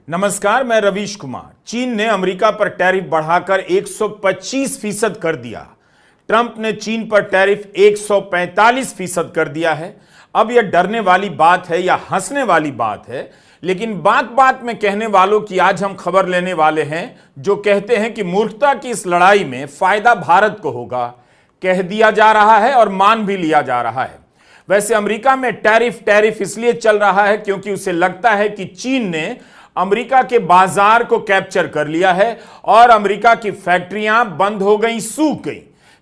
नमस्कार, मैं रवीश कुमार। चीन ने अमेरिका पर टैरिफ बढ़ाकर 125% कर दिया। ट्रंप ने चीन पर टैरिफ 145% कर दिया है। अब यह डरने वाली बात है या हंसने वाली बात है, लेकिन बात बात में कहने वालों की आज हम खबर लेने वाले हैं, जो कहते हैं कि मूर्खता की इस लड़ाई में फायदा भारत को होगा। कह दिया जा रहा है और मान भी लिया जा रहा है। वैसे अमेरिका में टैरिफ इसलिए चल रहा है क्योंकि उसे लगता है कि चीन ने अमेरिका के बाजार को कैप्चर कर लिया है और अमेरिका की फैक्ट्रियां बंद हो गई, सूख गई।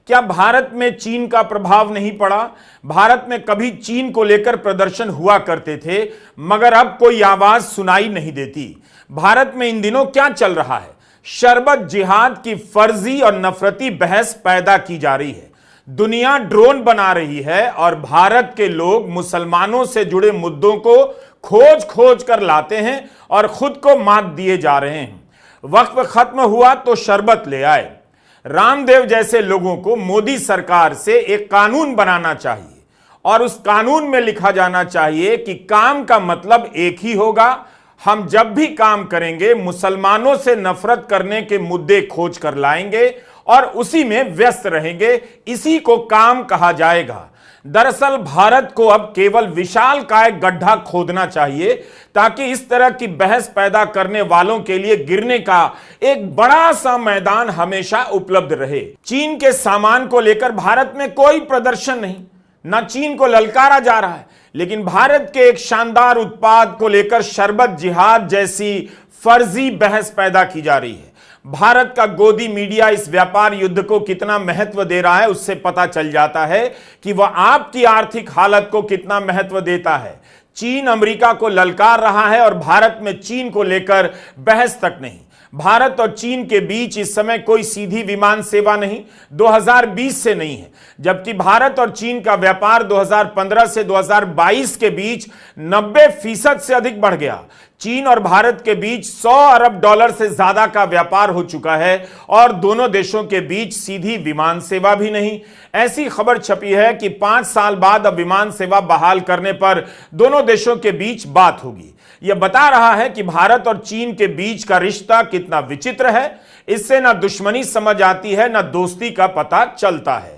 क्या भारत में चीन का प्रभाव नहीं पड़ा? भारत में कभी चीन को लेकर प्रदर्शन हुआ करते थे, मगर अब कोई आवाज सुनाई नहीं देती। भारत में इन दिनों क्या चल रहा है? शरबत जिहाद की फर्जी और नफरती बहस पैदा की जा रही है। दुनिया ड्रोन बना रही है और भारत के लोग मुसलमानों से जुड़े मुद्दों को खोज खोज कर लाते हैं और खुद को मात दिए जा रहे हैं। वक्त खत्म हुआ तो शरबत ले आए। रामदेव जैसे लोगों को मोदी सरकार से एक कानून बनाना चाहिए और उस कानून में लिखा जाना चाहिए कि काम का मतलब एक ही होगा। हम जब भी काम करेंगे मुसलमानों से नफरत करने के मुद्दे खोज कर लाएंगे और उसी में व्यस्त रहेंगे। इसी को काम कहा जाएगा। दरअसल भारत को अब केवल विशालकाय गड्ढा खोदना चाहिए ताकि इस तरह की बहस पैदा करने वालों के लिए गिरने का एक बड़ा सा मैदान हमेशा उपलब्ध रहे। चीन के सामान को लेकर भारत में कोई प्रदर्शन नहीं, ना चीन को ललकारा जा रहा है, लेकिन भारत के एक शानदार उत्पाद को लेकर शरबत जिहाद जैसी फर्जी बहस पैदा की जा रही है। भारत का गोदी मीडिया इस व्यापार युद्ध को कितना महत्व दे रहा है, उससे पता चल जाता है कि वह आपकी आर्थिक हालत को कितना महत्व देता है। चीन अमेरिका को ललकार रहा है और भारत में चीन को लेकर बहस तक नहीं। भारत और चीन के बीच इस समय कोई सीधी विमान सेवा नहीं, 2020 से नहीं है, जबकि भारत और चीन का व्यापार 2015 से 2022 के बीच 90% से अधिक बढ़ गया। चीन और भारत के बीच 100 अरब डॉलर से ज्यादा का व्यापार हो चुका है और दोनों देशों के बीच सीधी विमान सेवा भी नहीं। ऐसी खबर छपी है कि 5 साल बाद अब विमान सेवा बहाल करने पर दोनों देशों के बीच बात होगी। यह बता रहा है कि भारत और चीन के बीच का रिश्ता कितना विचित्र है। इससे ना दुश्मनी समझ आती है, ना दोस्ती का पता चलता है।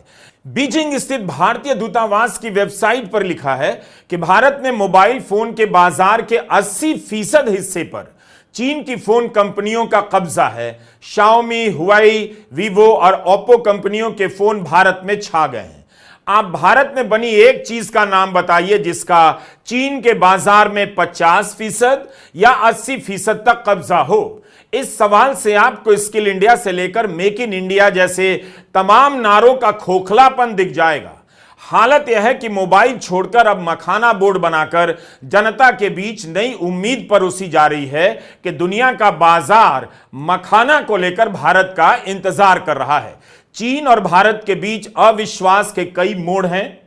बीजिंग स्थित भारतीय दूतावास की वेबसाइट पर लिखा है कि भारत में मोबाइल फोन के बाजार के 80% हिस्से पर चीन की फोन कंपनियों का कब्जा है। शाओमी, हुआई, वीवो और ओप्पो कंपनियों के फोन भारत में छा गए हैं। आप भारत में बनी एक चीज का नाम बताइए जिसका चीन के बाजार में 50% या 80% तक कब्जा हो। इस सवाल से आपको स्किल इंडिया से लेकर मेक इन इंडिया जैसे तमाम नारों का खोखलापन दिख जाएगा। हालत यह है कि मोबाइल छोड़कर अब मखाना बोर्ड बनाकर जनता के बीच नई उम्मीद परोसी जा रही है कि दुनिया का बाजार मखाना को लेकर भारत का इंतजार कर रहा है। चीन और भारत के बीच अविश्वास के कई मोड़ हैं,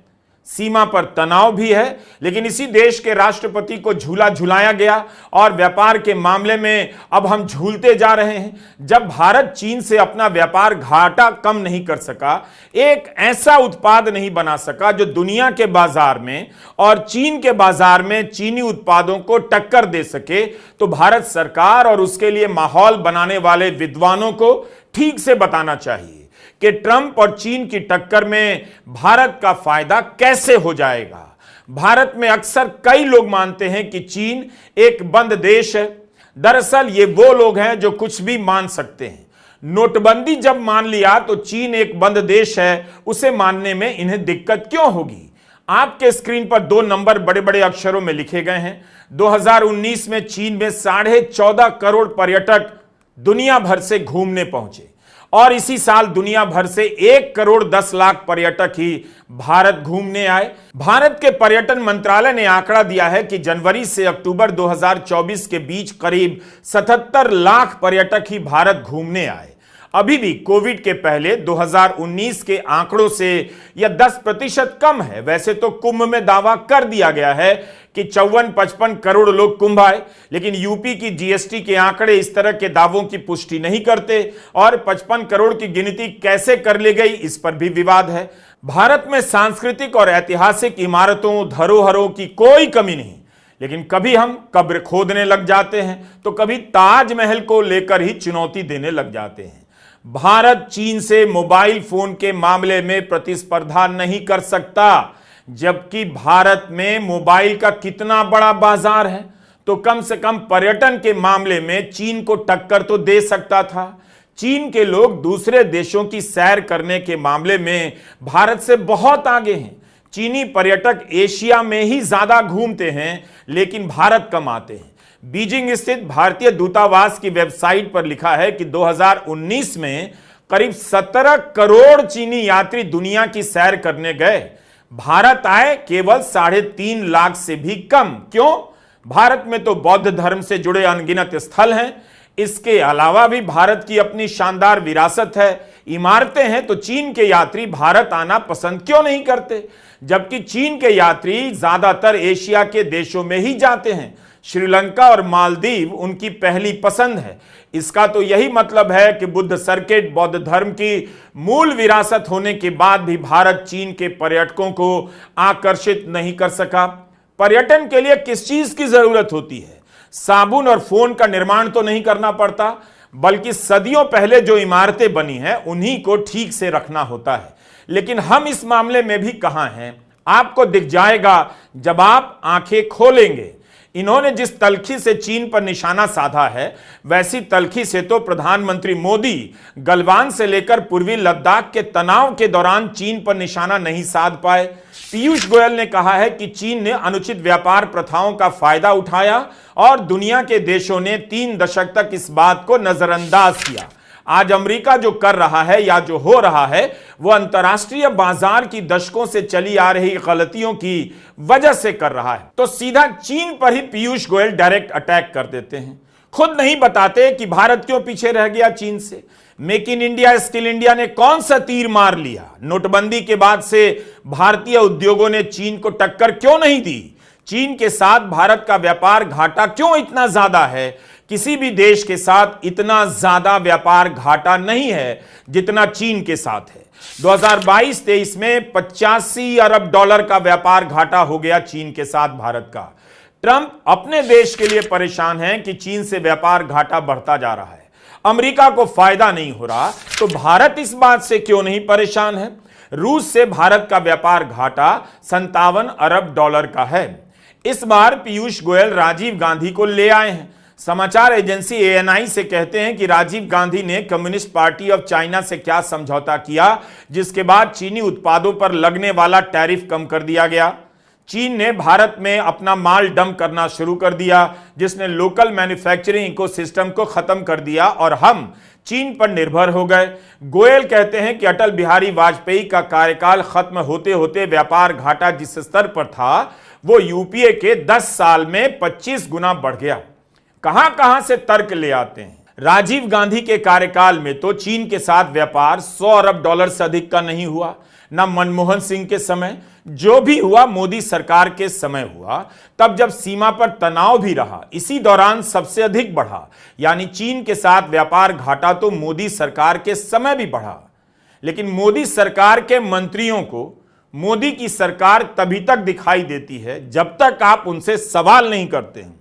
सीमा पर तनाव भी है, लेकिन इसी देश के राष्ट्रपति को झूला झुलाया गया और व्यापार के मामले में अब हम झूलते जा रहे हैं। जब भारत चीन से अपना व्यापार घाटा कम नहीं कर सका, एक ऐसा उत्पाद नहीं बना सका जो दुनिया के बाजार में और चीन के बाजार में चीनी उत्पादों को टक्कर दे सके, तो भारत सरकार और उसके लिए माहौल बनाने वाले विद्वानों को ठीक से बताना चाहिए कि ट्रंप और चीन की टक्कर में भारत का फायदा कैसे हो जाएगा। भारत में अक्सर कई लोग मानते हैं कि चीन एक बंद देश है। दरअसल ये वो लोग हैं जो कुछ भी मान सकते हैं। नोटबंदी जब मान लिया तो चीन एक बंद देश है, उसे मानने में इन्हें दिक्कत क्यों होगी? आपके स्क्रीन पर 2 नंबर बड़े बड़े अक्षरों में लिखे गए हैं। 2019 में चीन में 14.5 करोड़ पर्यटक दुनिया भर से घूमने पहुंचे और इसी साल दुनिया भर से 1 करोड़ 10 लाख पर्यटक ही भारत घूमने आए। भारत के पर्यटन मंत्रालय ने आंकड़ा दिया है कि जनवरी से अक्टूबर 2024 के बीच करीब 77 लाख पर्यटक ही भारत घूमने आए। अभी भी कोविड के पहले 2019 के आंकड़ों से यह 10% कम है। वैसे तो कुंभ में दावा कर दिया गया है कि 54-55 करोड़ लोग कुंभ आए, लेकिन यूपी की जीएसटी के आंकड़े इस तरह के दावों की पुष्टि नहीं करते और 55 करोड़ की गिनती कैसे कर ली गई, इस पर भी विवाद है। भारत में सांस्कृतिक और ऐतिहासिक इमारतों, धरोहरों की कोई कमी नहीं, लेकिन कभी हम कब्र खोदने लग जाते हैं तो कभी ताजमहल को लेकर ही चुनौती देने लग जाते हैं। भारत चीन से मोबाइल फोन के मामले में प्रतिस्पर्धा नहीं कर सकता, जबकि भारत में मोबाइल का कितना बड़ा बाजार है, तो कम से कम पर्यटन के मामले में चीन को टक्कर तो दे सकता था। चीन के लोग दूसरे देशों की सैर करने के मामले में भारत से बहुत आगे हैं। चीनी पर्यटक एशिया में ही ज्यादा घूमते हैं, लेकिन भारत कम आते हैं। बीजिंग स्थित भारतीय दूतावास की वेबसाइट पर लिखा है कि 2019 में करीब 17 करोड़ चीनी यात्री दुनिया की सैर करने गए। भारत आए केवल 3.5 लाख से भी कम। क्यों? भारत में तो बौद्ध धर्म से जुड़े अनगिनत स्थल हैं। इसके अलावा भी भारत की अपनी शानदार विरासत है, इमारतें हैं। तो चीन के यात्री भारत आना पसंद क्यों नहीं करते? जबकि चीन के यात्री ज्यादातर एशिया के देशों में ही जाते हैं। श्रीलंका और मालदीव उनकी पहली पसंद है। इसका तो यही मतलब है कि बुद्ध सर्किट बौद्ध धर्म की मूल विरासत होने के बाद भी भारत चीन के पर्यटकों को आकर्षित नहीं कर सका। पर्यटन के लिए किस चीज की जरूरत होती है? साबुन और फोन का निर्माण तो नहीं करना पड़ता, बल्कि सदियों पहले जो इमारतें बनी हैं उन्हीं को ठीक से रखना होता है। लेकिन हम इस मामले में भी कहां हैं? आपको दिख जाएगा जब आप आंखें खोलेंगे। इन्होंने जिस तलखी से चीन पर निशाना साधा है, वैसी तलखी से तो प्रधानमंत्री मोदी गलवान से लेकर पूर्वी लद्दाख के तनाव के दौरान चीन पर निशाना नहीं साध पाए। पीयूष गोयल ने कहा है कि चीन ने अनुचित व्यापार प्रथाओं का फायदा उठाया और दुनिया के देशों ने 3 दशक तक इस बात को नजरअंदाज किया। आज अमेरिका जो कर रहा है या जो हो रहा है, वो अंतर्राष्ट्रीय बाजार की दशकों से चली आ रही गलतियों की वजह से कर रहा है। तो सीधा चीन पर ही पीयूष गोयल डायरेक्ट अटैक कर देते हैं। खुद नहीं बताते कि भारत क्यों पीछे रह गया चीन से। Make in India, skill India ने कौन सा तीर मार लिया? नोटबंदी के बाद से भारतीय उद्योगों ने चीन को टक्कर क्यों नहीं दी? चीन के साथ भारत का व्यापार घाटा क्यों इतना ज्यादा है? किसी भी देश के साथ इतना ज्यादा व्यापार घाटा नहीं है जितना चीन के साथ है। 2022-23 में 85 अरब डॉलर का व्यापार घाटा हो गया चीन के साथ भारत का। ट्रंप अपने देश के लिए परेशान हैं कि चीन से व्यापार घाटा बढ़ता जा रहा है, अमेरिका को फायदा नहीं हो रहा, तो भारत इस बात से क्यों नहीं परेशान है? रूस से भारत का व्यापार घाटा 57 अरब डॉलर का है। इस बार पीयूष गोयल राजीव गांधी को ले आए हैं। समाचार एजेंसी ANI से कहते हैं कि राजीव गांधी ने कम्युनिस्ट पार्टी ऑफ चाइना से क्या समझौता किया, जिसके बाद चीनी उत्पादों पर लगने वाला टैरिफ कम कर दिया गया। चीन ने भारत में अपना माल डंप करना शुरू कर दिया, जिसने लोकल मैन्युफैक्चरिंग इकोसिस्टम को खत्म कर दिया और हम चीन पर निर्भर हो गए। गोयल कहते हैं कि अटल बिहारी वाजपेयी का कार्यकाल खत्म होते होते व्यापार घाटा जिस स्तर पर था, वो यूपीए के 10 साल में 25 गुना बढ़ गया। कहां से तर्क ले आते हैं? राजीव गांधी के कार्यकाल में तो चीन के साथ व्यापार 100 अरब डॉलर से अधिक का नहीं हुआ। ना मनमोहन सिंह के समय, जो भी हुआ मोदी सरकार के समय हुआ, तब जब सीमा पर तनाव भी रहा, इसी दौरान सबसे अधिक बढ़ा। यानी चीन के साथ व्यापार घाटा तो मोदी सरकार के समय भी बढ़ा। लेकिन मोदी सरकार के मंत्रियों को मोदी की सरकार तभी तक दिखाई देती है जब तक आप उनसे सवाल नहीं करते हैं।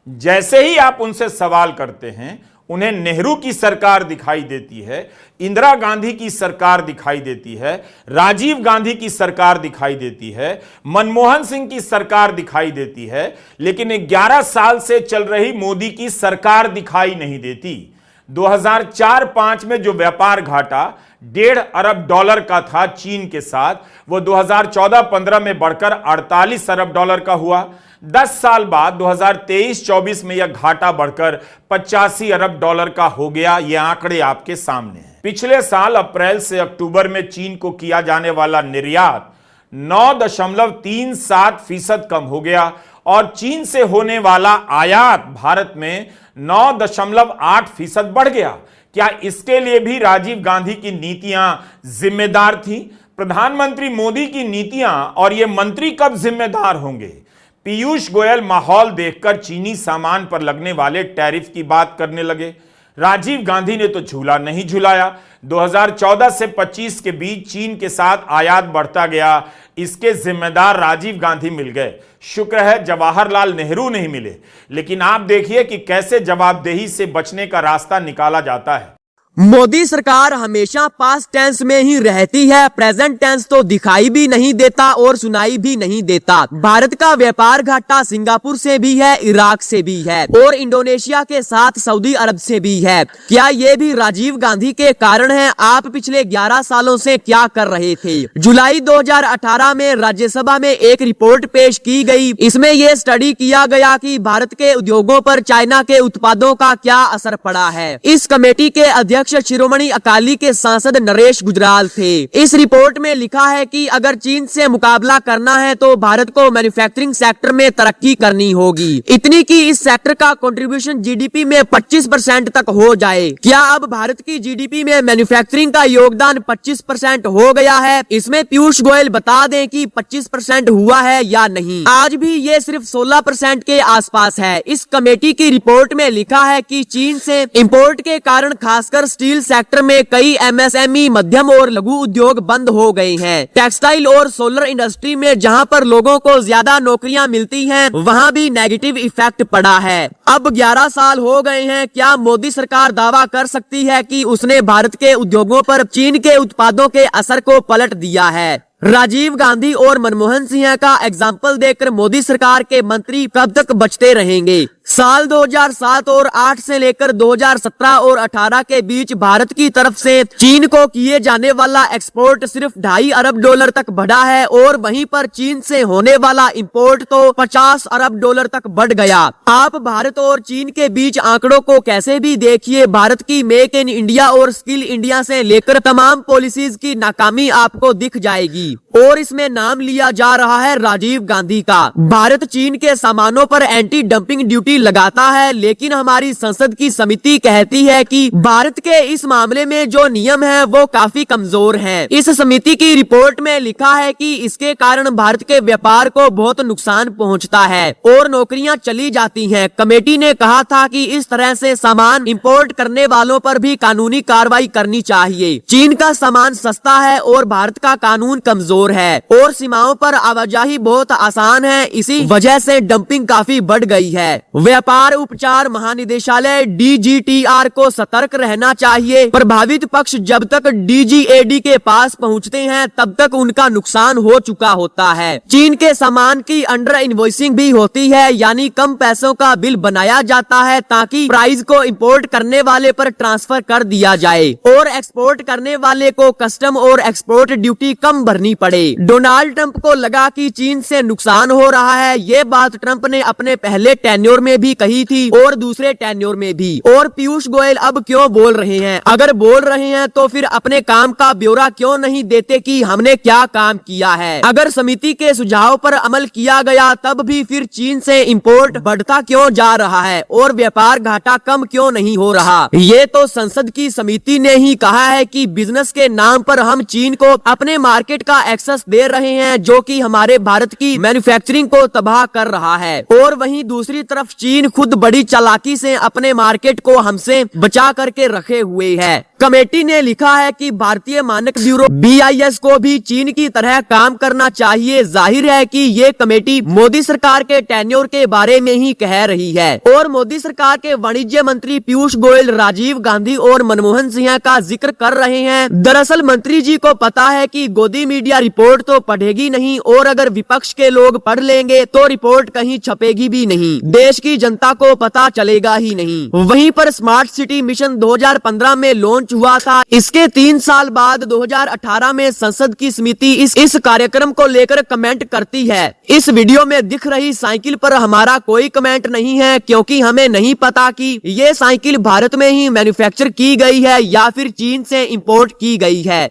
जैसे ही आप उनसे सवाल करते हैं, उन्हें नेहरू की सरकार दिखाई देती है, इंदिरा गांधी की सरकार दिखाई देती है, राजीव गांधी की सरकार दिखाई देती है, मनमोहन सिंह की सरकार दिखाई देती है, लेकिन 11 साल से चल रही मोदी की सरकार दिखाई नहीं देती। 2004-05 में जो व्यापार घाटा 1.5 अरब डॉलर का था चीन के साथ, वो 2014-15 में बढ़कर 48 अरब डॉलर का हुआ। 10 साल बाद 2023-24 में यह घाटा बढ़कर 85 अरब डॉलर का हो गया। ये आंकड़े आपके सामने हैं। पिछले साल अप्रैल से अक्टूबर में चीन को किया जाने वाला निर्यात 9.37% कम हो गया और चीन से होने वाला आयात भारत में 9.8% बढ़ गया। क्या इसके लिए भी राजीव गांधी की नीतियां जिम्मेदार थी? प्रधानमंत्री मोदी की नीतियां और ये मंत्री कब जिम्मेदार होंगे? पीयूष गोयल माहौल देखकर चीनी सामान पर लगने वाले टैरिफ की बात करने लगे। राजीव गांधी ने तो झूला नहीं झुलाया। 2014 से 25 के बीच चीन के साथ आयात बढ़ता गया, इसके जिम्मेदार राजीव गांधी मिल गए। शुक्र है जवाहरलाल नेहरू नहीं मिले। लेकिन आप देखिए कि कैसे जवाबदेही से बचने का रास्ता निकाला जाता है। मोदी सरकार हमेशा पास्ट टेंस में ही रहती है, प्रेजेंट टेंस तो दिखाई भी नहीं देता और सुनाई भी नहीं देता। भारत का व्यापार घाटा सिंगापुर से भी है, इराक से भी है और इंडोनेशिया के साथ सऊदी अरब से भी है। क्या ये भी राजीव गांधी के कारण है? आप पिछले 11 सालों से क्या कर रहे थे? जुलाई 2018 में राज्यसभा में एक रिपोर्ट पेश की गई। इसमें यह स्टडी किया गया कि भारत के उद्योगों पर चाइना के उत्पादों का क्या असर पड़ा है। इस कमेटी के अध्यक्ष शिरोमणि अकाली के सांसद नरेश गुजराल थे। इस रिपोर्ट में लिखा है कि अगर चीन से मुकाबला करना है तो भारत को मैन्युफैक्चरिंग सेक्टर में तरक्की करनी होगी, इतनी कि इस सेक्टर का कंट्रीब्यूशन जीडीपी में 25% तक हो जाए। क्या अब भारत की जीडीपी में मैन्युफैक्चरिंग का योगदान 25% हो गया है? इसमें पीयूष गोयल बता दें कि 25% हुआ है या नहीं। आज भी ये सिर्फ 16% के आसपास है। इस कमेटी की रिपोर्ट में लिखा है कि चीन से इंपोर्ट के कारण खासकर स्टील सेक्टर में कई एमएसएमई मध्यम और लघु उद्योग बंद हो गए हैं। टेक्सटाइल और सोलर इंडस्ट्री में जहां पर लोगों को ज्यादा नौकरियां मिलती हैं, वहां भी नेगेटिव इफेक्ट पड़ा है। अब 11 साल हो गए हैं। क्या मोदी सरकार दावा कर सकती है कि उसने भारत के उद्योगों पर चीन के उत्पादों के असर को पलट दिया है? राजीव गांधी और मनमोहन सिंह का एग्जाम्पल देकर मोदी सरकार के मंत्री कब तक बचते रहेंगे? साल 2007 और 8 से लेकर 2017 और 18 के बीच भारत की तरफ से चीन को किए जाने वाला एक्सपोर्ट सिर्फ $2.5 अरब तक बढ़ा है और वहीं पर चीन से होने वाला इंपोर्ट तो $50 अरब तक बढ़ गया। आप भारत और चीन के बीच आंकड़ों को कैसे भी देखिए, भारत की मेक इन इंडिया और स्किल इंडिया से लेकर तमाम पॉलिसीज की नाकामी आपको दिख जाएगी और इसमें नाम लिया जा रहा है राजीव गांधी का। भारत चीन के सामानों पर एंटी डंपिंग ड्यूटी लगाता है, लेकिन हमारी संसद की समिति कहती है कि भारत के इस मामले में जो नियम है वो काफी कमजोर हैं। इस समिति की रिपोर्ट में लिखा है कि इसके कारण भारत के व्यापार को बहुत नुकसान पहुंचता है और नौकरियां चली जाती हैं। कमेटी ने कहा था कि इस तरह से सामान इंपोर्ट करने वालों पर भी कानूनी कार्रवाई करनी चाहिए। चीन का सामान सस्ता है और भारत का कानून कमजोर है और सीमाओं पर आवाजाही बहुत आसान है, इसी वजह से डंपिंग काफी बढ़ गई है। व्यापार उपचार महानिदेशालय डीजीटीआर को सतर्क रहना चाहिए। प्रभावित पक्ष जब तक डीजीएडी के पास पहुंचते हैं तब तक उनका नुकसान हो चुका होता है। चीन के सामान की अंडर इनवॉइसिंग भी होती है, यानी कम पैसों का बिल बनाया जाता है ताकि प्राइस को इंपोर्ट करने वाले पर ट्रांसफर कर दिया जाए और एक्सपोर्ट करने वाले को कस्टम और एक्सपोर्ट ड्यूटी कम भरनी पड़े। डोनाल्ड ट्रंप को लगा कि चीन से नुकसान हो रहा है। ये बात ट्रंप ने अपने पहले टेन्योर में भी कही थी और दूसरे टेन्योर में भी। और पीयूष गोयल अब क्यों बोल रहे हैं? अगर बोल रहे हैं तो फिर अपने काम का ब्यौरा क्यों नहीं देते कि हमने क्या काम किया है? अगर समिति के सुझाव पर अमल किया गया तब भी फिर चीन से इंपोर्ट बढ़ता क्यों जा रहा है और व्यापार घाटा कम क्यों नहीं हो रहा? ये तो संसद की समिति ने ही कहा है कि बिजनेस के नाम पर हम चीन को अपने मार्केट का एक्सेस दे रहे हैं, जो कि हमारे भारत की मैन्युफैक्चरिंग को तबाह कर रहा है। और वहीं दूसरी तरफ चीन खुद बड़ी चालाकी से अपने मार्केट को हमसे बचा करके रखे हुए है। कमेटी ने लिखा है कि भारतीय मानक ब्यूरो BIS को भी चीन की तरह काम करना चाहिए। जाहिर है कि ये कमेटी मोदी सरकार के टेन्योर के बारे में ही कह रही है और मोदी सरकार के वाणिज्य मंत्री पीयूष गोयल राजीव गांधी और मनमोहन सिंह का जिक्र कर रहे हैं। दरअसल मंत्री जी को पता है कि गोदी मीडिया रिपोर्ट तो पढ़ेगी नहीं और अगर विपक्ष के लोग पढ़ लेंगे तो रिपोर्ट कहीं छपेगी भी नहीं, देश की जनता को पता चलेगा ही नहीं। वहीं पर स्मार्ट सिटी मिशन 2015 में लॉन्च हुआ था। इसके 3 साल बाद 2018 में संसद की समिति इस कार्यक्रम को लेकर कमेंट करती है। इस वीडियो में दिख रही साइकिल पर हमारा कोई कमेंट नहीं है, क्योंकि हमें नहीं पता कि ये साइकिल भारत में ही मैन्युफैक्चर की गई है या फिर चीन से इंपोर्ट की गई है।